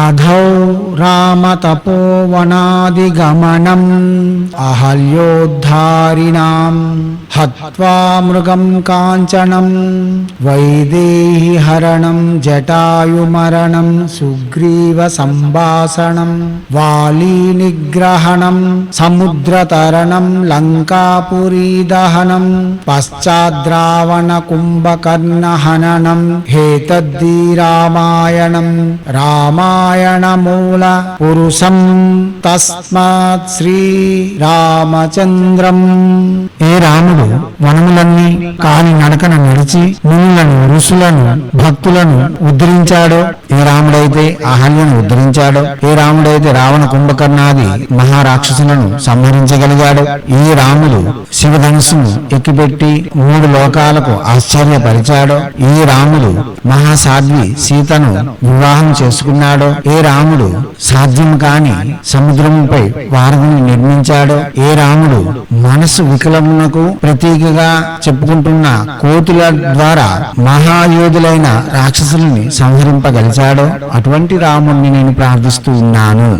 అధౌ రామతపోవనాదిగమనం అహల్యోద్ధారిణాం హత్వా మృగం కాంచనం వైదేహి హరణం జటాయుమరణం సుగ్రీవ సంభాషణం వాలీ నిగ్రహణం సముద్రతరణం లంకాపురీ దహనం పశ్చాద్రావణ కుంభకర్ణ హననం హేతద్దీ రామాయణం రామాయణమూల పురుషం తస్మాత్ శ్రీ రామచంద్రం. ఏ రాముడు వనములన్నీ కాలి నడకన నడిచి మునులను ఋషులను భక్తులను ఉద్ధరించాడో, ఏ రాముడైతే అహల్యను ఉద్ధరించాడో, ఏ రాముడైతే రావణ కుంభకర్ణాది మహారాక్షసులను సంహరించగలిగాడో, ఈ రాముడు శివధనుస్సును ఎక్కిపెట్టి 3 లోకాలకు ఆశ్చర్యపరిచాడో, ఈ రాముడు మహాసాధ్వి సీతను వివాహం చేసుకున్నాడో, ఏ రాముడు సాధ్యం కాని సముద్రముపై వారధిని నిర్మించాడో, ఏ రాముడు మనసు వికలమునకు ప్రతీకగా చెప్పుకుంటున్న కోతుల ద్వారా మహాయోధులైన రాక్షసుల్ని సంహరింపగలిచాడో, అటువంటి రాముణ్ణి నేను ప్రార్థిస్తూ ఉన్నాను.